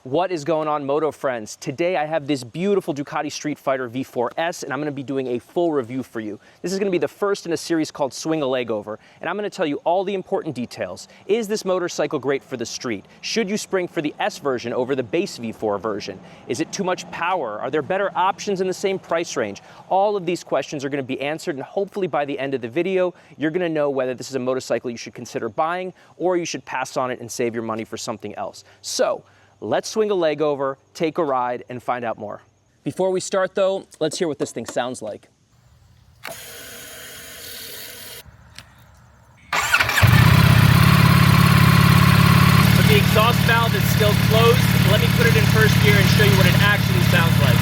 What is going on, moto friends? Today I have this beautiful Ducati Streetfighter V4S and I'm going to be doing a full review for you. This is going to be the first in a series called Swing a Leg Over, and I'm going to tell you all the important details. Is this motorcycle great for the street? Should you spring for the S version over the base V4 version? Is it too much power? Are there better options in the same price range? All of these questions are going to be answered, and hopefully by the end of the video you're going to know whether this is a motorcycle you should consider buying or you should pass on it and save your money for something else. So let's swing a leg over, take a ride, and find out more. Before we start though, let's hear what this thing sounds like. But the exhaust valve is still closed. Let me put it in first gear and show you what it actually sounds like.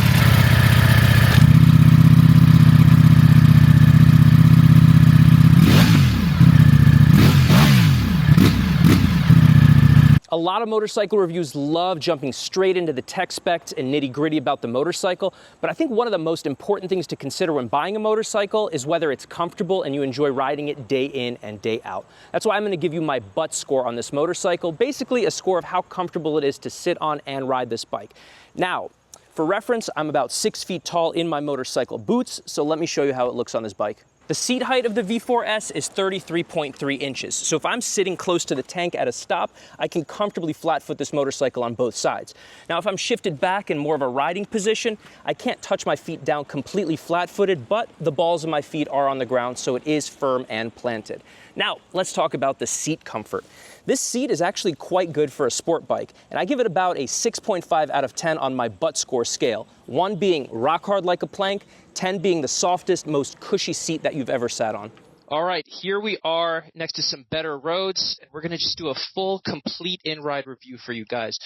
A lot of motorcycle reviews love jumping straight into the tech specs and nitty-gritty about the motorcycle, but I think one of the most important things to consider when buying a motorcycle is whether it's comfortable and you enjoy riding it day in and day out. That's why I'm going to give you my butt score on this motorcycle, basically a score of how comfortable it is to sit on and ride this bike. Now, for reference, I'm about 6 feet tall in my motorcycle boots, so let me show you how it looks on this bike. The seat height of the V4S is 33.3 inches, so if I'm sitting close to the tank at a stop, I can comfortably flat foot this motorcycle on both sides. Now, if I'm shifted back in more of a riding position, I can't touch my feet down completely flat-footed, but the balls of my feet are on the ground, so it is firm and planted. Now, let's talk about the seat comfort. This seat is actually quite good for a sport bike, and I give it about a 6.5 out of 10 on my butt score scale, 1 being rock hard like a plank, 10 being the softest, most cushy seat that you've ever sat on. All right, here we are next to some better roads. We're going to just do a full, complete in-ride review for you guys.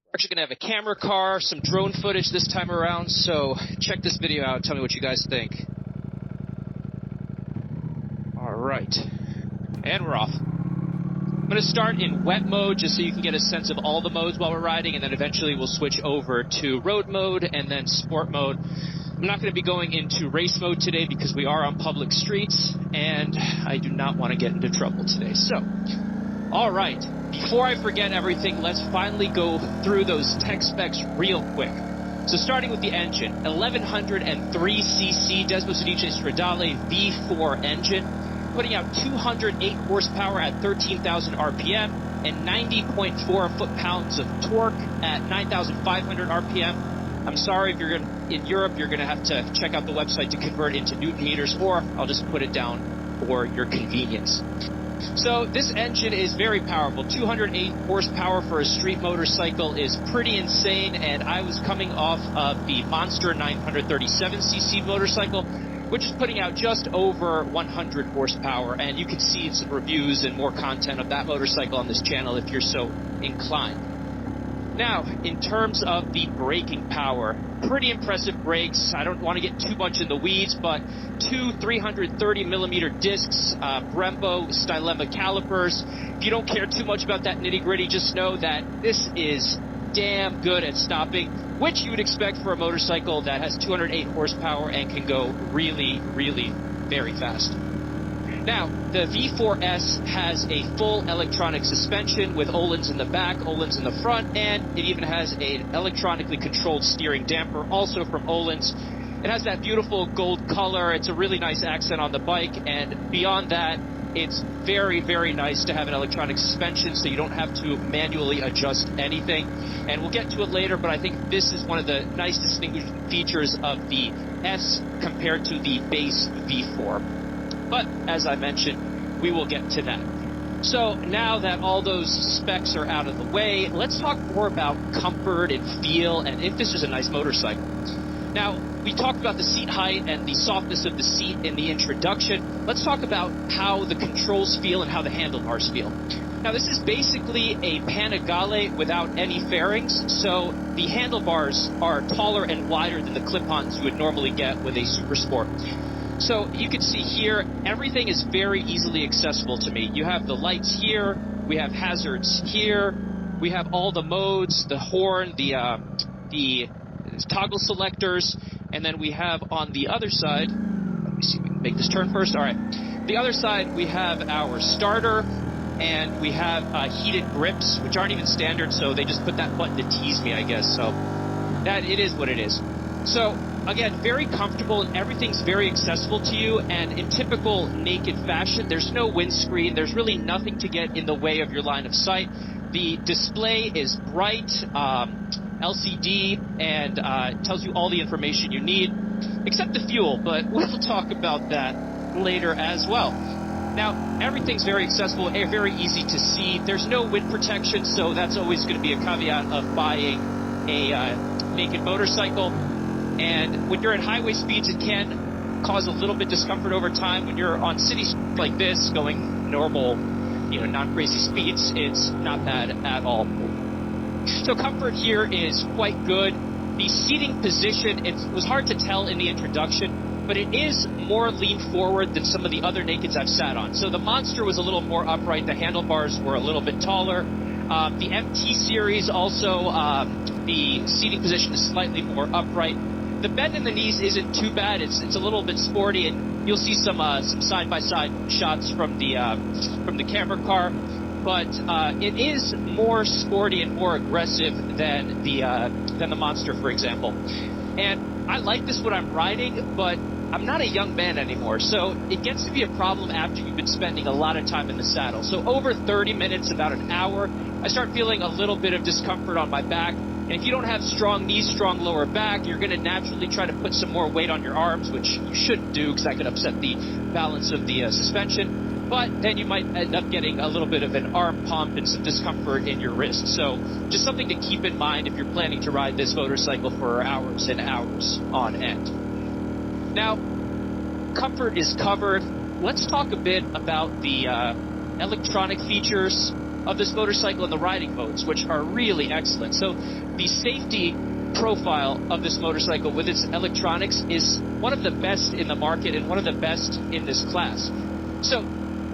We're actually going to have a camera car, some drone footage this time around, so check this video out. Tell me what you guys think. All right, and we're off. I'm going to start in wet mode just so you can get a sense of all the modes while we're riding, and then eventually we'll switch over to road mode and then sport mode. I'm not going to be going into race mode today because we are on public streets, and I do not want to get into trouble today. So, all right, before I forget everything, let's finally go through those tech specs real quick. So starting with the engine, 1103cc Desmosedice Stradale V4 engine, putting out 208 horsepower at 13,000 RPM and 90.4 foot-pounds of torque at 9,500 RPM. I'm sorry, if you're in Europe, you're going to have to check out the website to convert into Newton meters, or I'll just put it down for your convenience. So this engine is very powerful. 208 horsepower for a street motorcycle is pretty insane, and I was coming off of the Monster 937cc motorcycle, which is putting out just over 100 horsepower, and you can see some reviews and more content of that motorcycle on this channel if you're so inclined. Now, in terms of the braking power, pretty impressive brakes. I don't want to get too much in the weeds, but 2 330mm discs, Brembo Stylema calipers. If you don't care too much about that nitty-gritty, just know that this is damn good at stopping, which you would expect for a motorcycle that has 208 horsepower and can go really, really very fast. Now, the V4S has a full electronic suspension with Öhlins in the back, Öhlins in the front, and it even has an electronically controlled steering damper, also from Öhlins. It has that beautiful gold color. It's a really nice accent on the bike, and beyond that, it's very, very nice to have an electronic suspension so you don't have to manually adjust anything. And we'll get to it later, but I think this is one of the nice distinguishing features of the S compared to the base V4. But as I mentioned, we will get to that. So now that all those specs are out of the way, let's talk more about comfort and feel and if this is a nice motorcycle. Now, we talked about the seat height and the softness of the seat in the introduction. Let's talk about how the controls feel and how the handlebars feel. Now, this is basically a Panigale without any fairings, so the handlebars are taller and wider than the clip-ons you would normally get with a Super Sport. So you can see here, everything is very easily accessible to me. You have the lights here, we have hazards here, we have all the modes, the horn, the toggle selectors, and then we have on the other side, let me see if we can make this turn first. All right, the other side we have our starter, and we have heated grips, which aren't even standard, so they just put that button to tease me, I guess. So that it is what it is. So again, very comfortable, and everything's very accessible to you, and in typical naked fashion, there's no windscreen, there's really nothing to get in the way of your line of sight. The display is bright, LCD, and tells you all the information you need, except the fuel, but we'll talk about that later as well. Now, everything's very accessible, very easy to see. There's no wind protection, so that's always going to be a caveat of buying a naked motorcycle. And when you're at highway speeds, it can cause a little bit discomfort over time. When you're on city streets like this, going normal, non-crazy speeds, it's not bad at all. So comfort here is quite good. The seating position, it was hard to tell in the introduction, but it is more lean forward than some of the other nakeds I've sat on. So the Monster was a little more upright. The handlebars were a little bit taller. The MT series also, the seating position is slightly more upright. The bend in the knees isn't too bad. It's a little bit sporty, and you'll see some side-by-side shots from the camera car. But it is more sporty and more aggressive than the Monster, for example. And I like this when I'm riding, but I'm not a young man anymore, so it gets to be a problem after you've been spending a lot of time in the saddle. So over 30 minutes, about an hour, I start feeling a little bit of discomfort on my back. And if you don't have strong knees, strong lower back, you're going to naturally try to put some more weight on your arms, which you shouldn't do because that could upset the balance of the suspension. But then you might end up getting a little bit of an arm pump and some discomfort in your wrist. So just something to keep in mind if you're planning to ride this motorcycle for hours and hours on end. Now, comfort is covered. Let's talk a bit about the electronic features of this motorcycle and the riding modes, which are really excellent. So the safety profile of this motorcycle with its electronics is one of the best in the market and one of the best in this class. So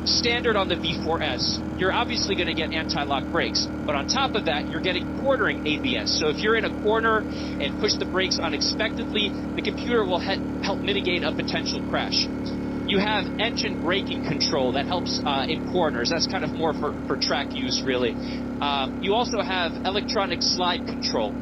standard on the V4S, you're obviously going to get anti-lock brakes, but on top of that, you're getting quartering ABS. So if you're in a corner and push the brakes unexpectedly, the computer will help mitigate a potential crash. You have engine braking control that helps in corners. That's kind of more for track use, really. You also have electronic slide control.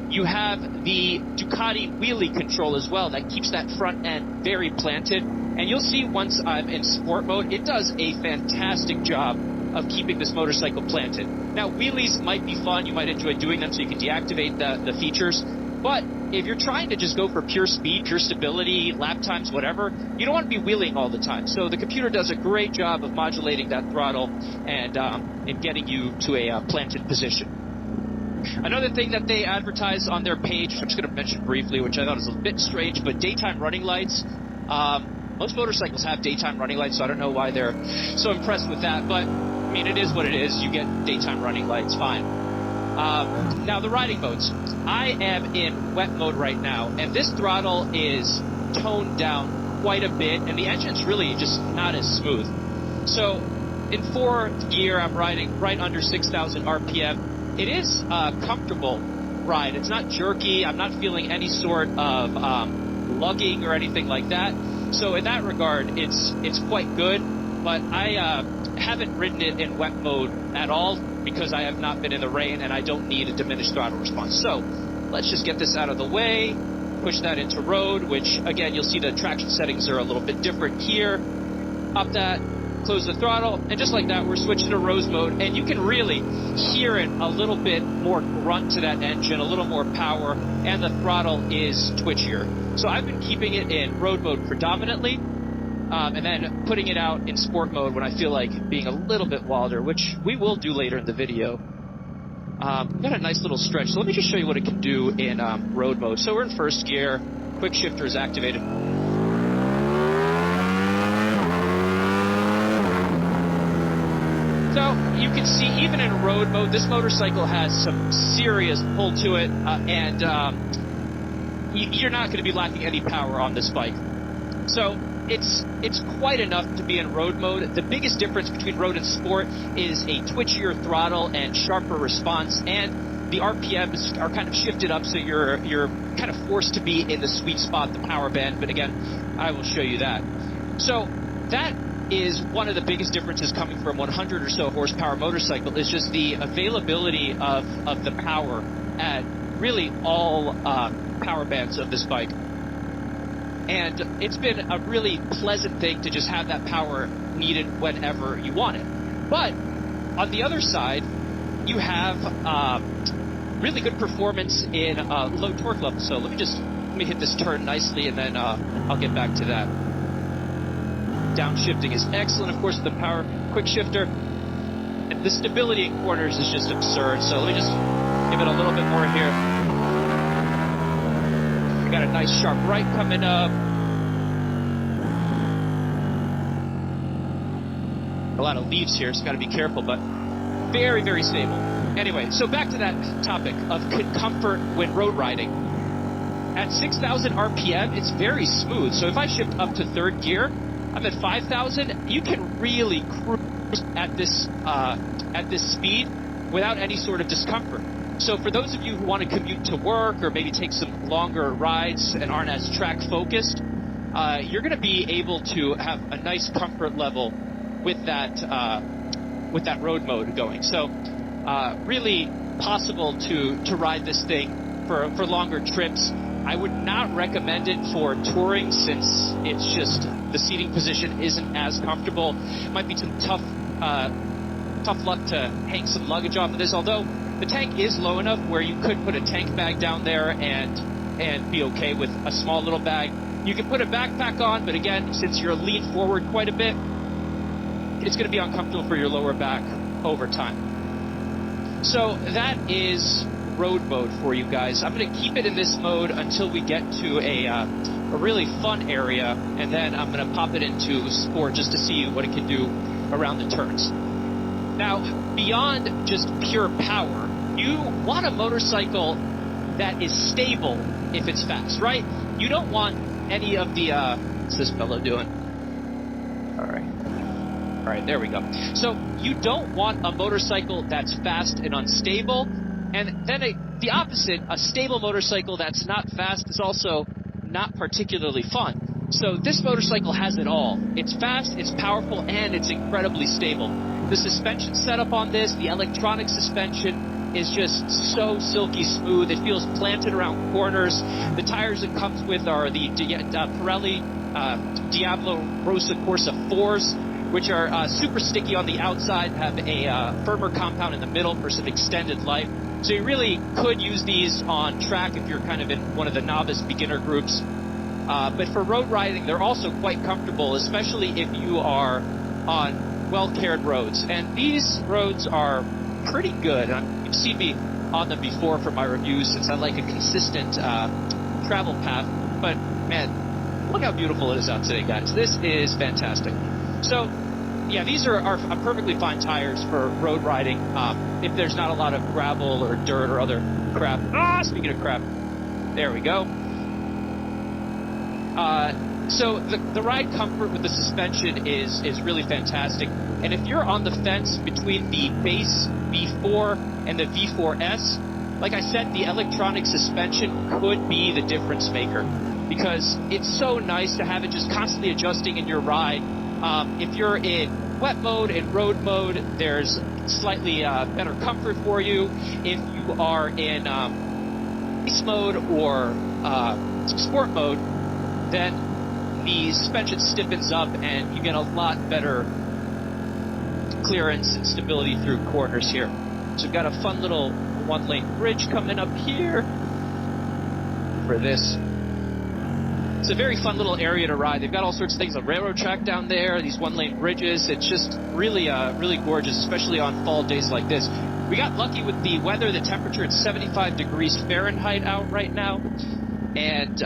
You have the Ducati wheelie control as well that keeps that front end very planted. And you'll see once I'm in sport mode, it does a fantastic job of keeping this motorcycle planted. Now, wheelies might be fun. You might enjoy doing them so you can deactivate the features. But if you're trying to just go for pure speed, pure stability, lap times, whatever, you don't want to be wheeling all the time. So the computer does a great job of modulating that throttle and getting you to a planted position. Another thing that they advertise on their page, which I'm just going to mention briefly, which I thought was a bit strange, but daytime running lights. Most motorcycles have daytime running lights, so I don't know why they're so impressed with that. But, I mean, it is what it is. You get daytime running lights, fine. Now, the riding modes. I am in wet mode right now, and this throttle is toned down quite a bit, and the engine's really just not as smooth. So, in 4th gear, I'm riding right under 6,000 RPM. It is a comfortable ride. It's not jerky. I'm not feeling any sort of lugging or anything like that. So in that regard, it's quite good, but I haven't ridden it in wet mode at all because I have not been in the rain and I don't need a diminished throttle response. So let's just get this out of the way, push that into road, which again, you'll see the traction settings are a little bit different here. Up that, close the throttle, and just like that, we're switching to rose mode, and you can really hear it a little bit more grunt to that engine, a little more power, and the throttle is twitchier. So I've been keeping it in road mode predominantly, and then putting it out in sport mode when I feel like being a little bit wilder, which we will do later in the video. We've got a nice little stretch, so let me just show you what it can do in road mode. So we're in 1st gear, quick shifter is activated. So you can see even in road mode, this motorcycle has some serious pull to it, and you're not going to be lacking any power on this bike. So it's quite enough to be in road mode. The biggest difference between road and sport is a twitchier throttle and sharper response, and the RPMs are kind of shifted up, so you're kind of forced to be in the sweet spot, the power band. But again, I will show you that. So that is one of the biggest differences coming from 100 or so horsepower motorcycle is just the availability of the power at really all power bands of this bike. And it's been a really pleasant thing to just have that power needed whenever you want it. But on the other side, you have really good performance in low torque levels. So let me hit this turn nicely, and then I'll get back to that. Downshifting is excellent, of course, with the power quick shifter. And the stability in corners is just absurd. So let me just give it a little bit more here. We got a nice sharp right coming up. A lot of leaves here, so got to be careful, but very, very stable. Anyway, so back to that topic of comfort when road riding. At 6,000 RPM, it's very smooth. So if I shift up to third gear, I'm at 5,000. You can really cruise at this speed without any sort of discomfort. So for those of you who want to commute to work or maybe take some longer rides and aren't as track focused, you're going to be able to have a nice comfort level with that road mode going. So really possible to ride this thing for longer trips. I would not recommend it for touring, since it's just the seating position isn't as comfortable. Might be some tough luck to hang some luggage off of this, although the tank is low enough where you could put a tank bag down there and be okay with a small little bag. You can put a backpack on, but again, since you're leaned forward quite a bit, it's going to be uncomfortable for your lower back over time. So that is road mode for you guys. I'm going to keep it in this mode until we get to a really fun area, and then I'm going to pop it into sport just to see what it can do around the turns. Now, beyond just pure power, you want a motorcycle that is stable if it's fast, right? You don't want any of the, what's this fellow doing? All right, there we go. So you don't want a motorcycle that's fast and unstable, and then the opposite, a stable motorcycle that's not fast is also not particularly fun. So this motorcycle has it all. It's fast, it's powerful, and it's incredibly stable. The suspension setup on this, the electronic suspension, is just so silky smooth. It feels planted around corners. The tires it comes with are the Pirelli Diablo Rosa Corsa 4s, which are super sticky on the outside, have a firmer compound in the middle for some extended life. So you really could use these on track if you're kind of in one of the novice beginner groups. But for road riding, they're also quite comfortable, especially if you are on well-cared roads. And these roads are pretty good. You've seen me on them before for my reviews, since I like a consistent travel path. But man, look how beautiful it is out today, guys. This is fantastic. So, yeah, these are perfectly fine tires for road riding if there's not a lot of gravel or dirt or other crap. Speaking of crap, there we go. So the ride comfort with the suspension is really fantastic. And if you're on the fence between the base V4 and the V4S, like I said, the electronic suspension could be the difference maker, because it's so nice to have it just constantly adjusting in your ride. If you're in wet mode and road mode, there's slightly better comfort for you. If you are in race mode or sport mode, then the suspension stiffens up and you get a lot better clearance and stability through corners here. So we've got a fun little one-lane bridge coming up here for this. It's a very fun little area to ride. They've got all sorts of things, a railroad track down there, these one-lane bridges. It's just really, really gorgeous, especially on fall days like this. We got lucky with the weather, the temperature. It's 75 degrees Fahrenheit out right now, and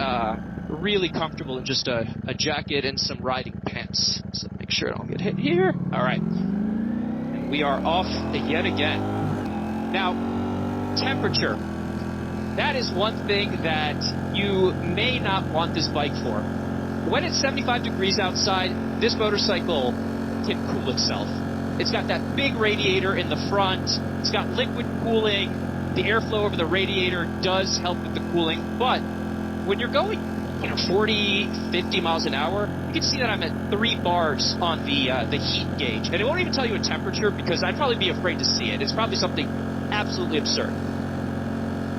really comfortable in just a jacket and some riding pants. So make sure I don't get hit here. All right, and we are off yet again. Now, temperature. That is one thing that you may not want this bike for. When it's 75 degrees outside, this motorcycle can cool itself. It's got that big radiator in the front. It's got liquid cooling. The airflow over the radiator does help with the cooling. But when you're going 40, 50 miles an hour, you can see that I'm at 3 bars on the heat gauge. And it won't even tell you a temperature because I'd probably be afraid to see it. It's probably something absolutely absurd.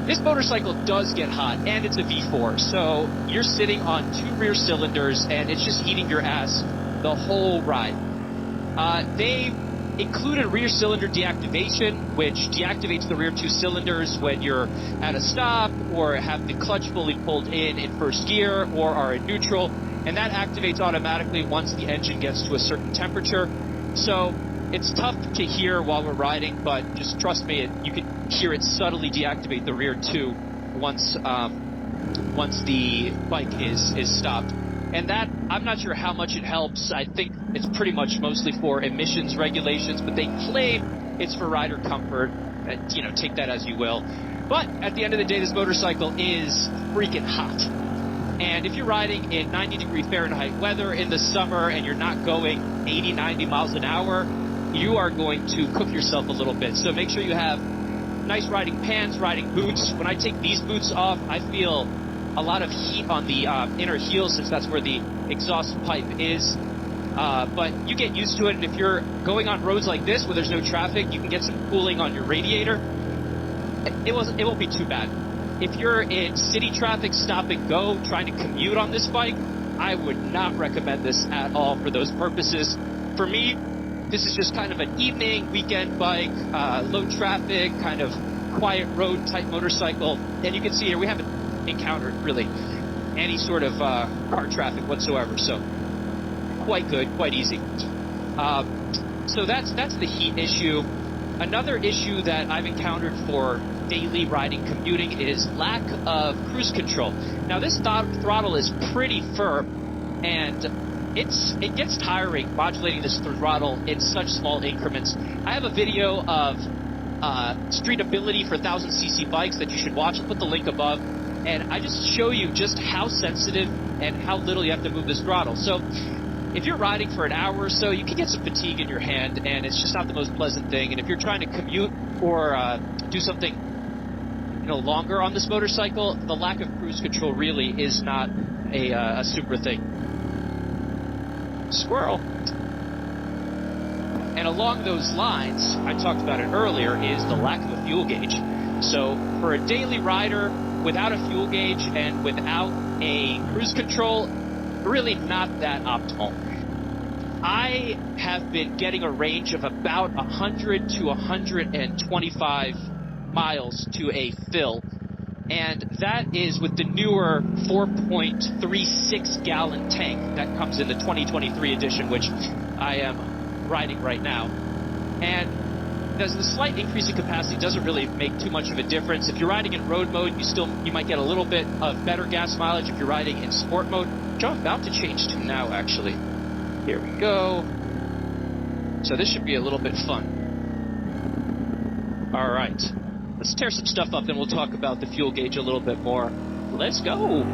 This motorcycle does get hot, and it's a V4, so you're sitting on 2 rear cylinders, and it's just heating your ass the whole ride. They included rear cylinder deactivation, which deactivates the rear 2 cylinders when you're at a stop or have the clutch fully pulled in first gear or are in neutral, and that activates automatically once the engine gets to a certain temperature. So it's tough to hear while we're riding, but just trust me, you can hear it subtly deactivate the rear 2 once the bike is stopped. And that, I'm not sure how much it helps. I think it's pretty much mostly for emissions regulations, but they claim it's for rider comfort. You know, take that as you will. But at the end of the day, this motorcycle is freaking hot. And if you're riding in 90-degree Fahrenheit weather in the summer and you're not going 80, 90 miles an hour, you are going to cook yourself a little bit. So make sure you have nice riding pants, riding boots. When I take these boots off, I feel a lot of heat on the inner heel, since that's where the exhaust pipe is. But you get used to it, and if you're going on roads like this where there's no traffic, you can get some cooling on your radiator. It won't be too bad. If you're in city traffic, stop and go, trying to commute on this bike, I would not recommend this at all for those purposes. For me, this is just kind of an evening, weekend bike, low traffic, kind of quiet road type motorcycle. And you can see here, we haven't encountered really any sort of car traffic whatsoever, so quite good, quite easy. So that's the heat issue. Another issue that I've encountered for daily riding, commuting, is lack of cruise control. Now this throttle is pretty firm, and it gets tiring modulating this throttle in such small increments. I have a video of streetability for 1000cc bikes that you should watch. I'll put the link above. And I just show you just how sensitive and how little you have to move this throttle. So if you're riding for an hour or so, you can get some fatigue in your hand, and it's just not the most pleasant thing. And if you're trying to commute or do something longer on this motorcycle, the lack of cruise control really is not a super thing. Squirrel. And along those lines, I talked about it earlier, is the lack of a fuel gauge. So for a daily rider, without a fuel gauge and without a cruise control, really not that optimal. I have been getting a range of about 100 to 125 miles to a fill, and that is with the newer 4.36 gallon tank that comes in the 2023 edition, which I am riding right now. And the slight increase in capacity doesn't really make too much of a difference. If you're riding in road mode, you might get a little bit of better gas mileage if you're riding in sport mode, which I'm about to change to now, actually. Here we go. So this should be a little bit fun. All right. Let's tear some stuff up, and we'll talk about the fuel gauge a little bit more. Let's go.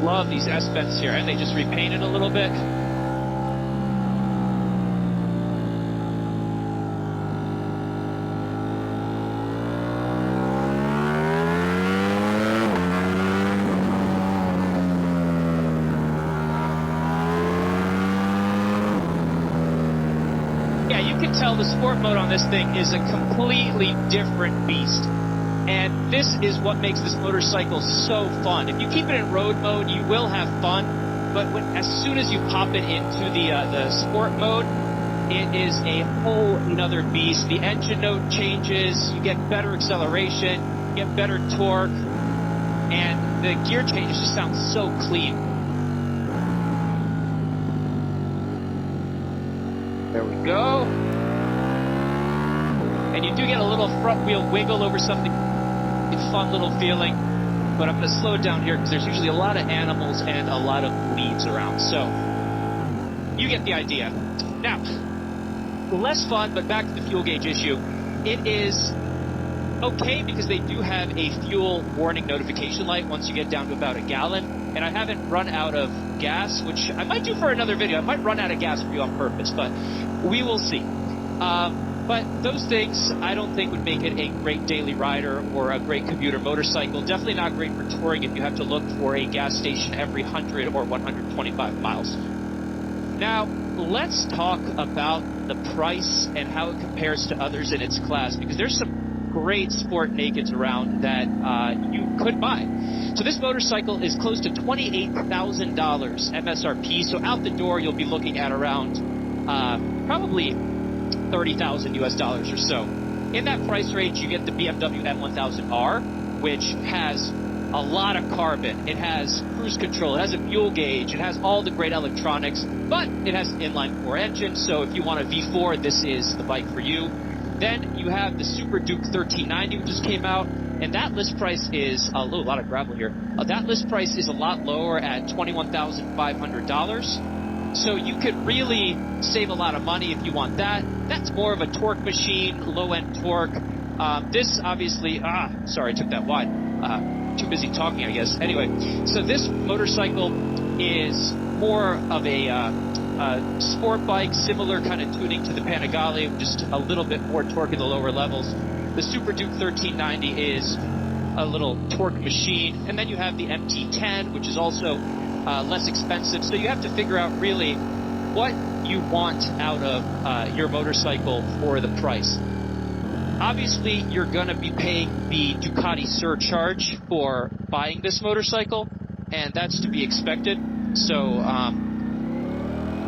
Love these S-bends here, and they just repainted a little bit. Yeah, you can tell the sport mode on this thing is a completely different beast. And this is what makes this motorcycle so fun. If you keep it in road mode, you will have fun. But as soon as you pop it into the sport mode, it is a whole another beast. The engine note changes, you get better acceleration, you get better torque, and the gear changes just sound so clean. There we go. And you do get a little front wheel wiggle over something. Fun little feeling, but I'm going to slow it down here because there's usually a lot of animals and a lot of leaves around, so you get the idea. Now, less fun, but back to the fuel gauge issue. It is okay because they do have a fuel warning notification light once you get down to about a gallon. And I haven't run out of gas, which I might do for another video. I might run out of gas for you on purpose, but we will see. But those things I don't think would make it a great daily rider or a great commuter motorcycle. Definitely not great for touring if you have to look for a gas station every 100 or 125 miles. Now, let's talk about the price and how it compares to others in its class, because there's some great sport nakeds around that you could buy. So this motorcycle is close to $28,000 MSRP. So out the door, you'll be looking at around probably 30,000 US dollars or so. In that price range, you get the BMW M1000R, which has a lot of carbon. It has cruise control. It has a fuel gauge. It has all the great electronics, but it has an inline-4 engine. So if you want a V4, this is the bike for you. Then you have the Super Duke 1390, which just came out, and that list price is a lot of gravel here. That list price is a lot lower at $21,500. So you could really save a lot of money if you want that. That's more of a torque machine, low-end torque. This obviously, sorry, I took that wide. Too busy talking, I guess. Anyway, so this motorcycle is more of a sport bike, similar kind of tuning to the Panigale, just a little bit more torque in the lower levels. The Super Duke 1390 is a little torque machine. And then you have the MT10, which is also less expensive. So you have to figure out really what you want out of your motorcycle for the price. Obviously, you're going to be paying the Ducati surcharge for buying this motorcycle, and that's to be expected. So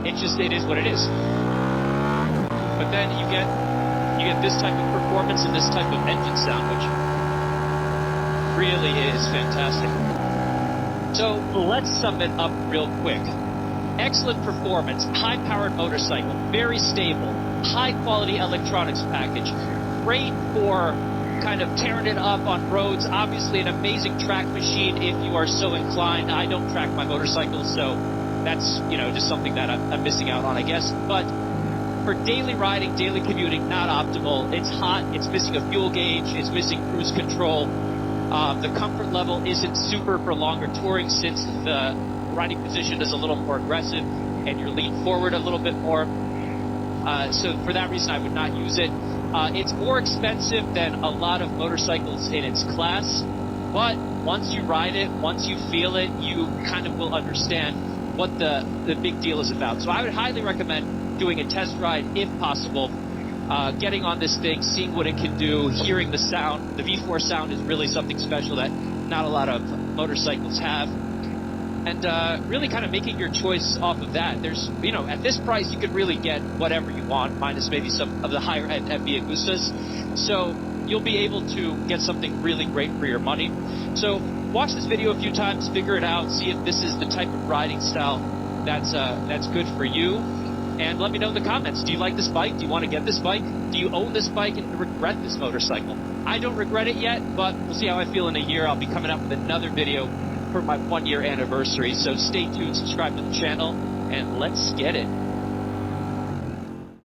it is what it is. But then you get this type of performance and this type of engine sound, which really is fantastic. So let's sum it up real quick. Excellent performance, high-powered motorcycle, very stable, high-quality electronics package, great for kind of tearing it up on roads. Obviously an amazing track machine if you are so inclined. I don't track my motorcycles, so that's, just something that I'm missing out on, I guess. But for daily riding, daily commuting, not optimal. It's hot, it's missing a fuel gauge, it's missing cruise control. The comfort level isn't super for longer touring since the riding position is a little more aggressive and you're leaned forward a little bit more. So for that reason, I would not use it. It's more expensive than a lot of motorcycles in its class, but once you ride it, once you feel it, you kind of will understand what the big deal is about. So I would highly recommend doing a test ride if possible. Getting on this thing, seeing what it can do, hearing the sound. The V4 sound is really something special that not a lot of motorcycles have. And really kind of making your choice off of that. There's, at this price, you could really get whatever you want, minus maybe some of the higher-end MV Agustas. So you'll be able to get something really great for your money. So watch this video a few times, figure it out, see if this is the type of riding style that's good for you. And let me know in the comments. Do you like this bike? Do you want to get this bike? Do you own this bike and regret this motorcycle? I don't regret it yet, but we'll see how I feel in a year. I'll be coming up with another video for my 1-year anniversary. So stay tuned, subscribe to the channel, and let's get it.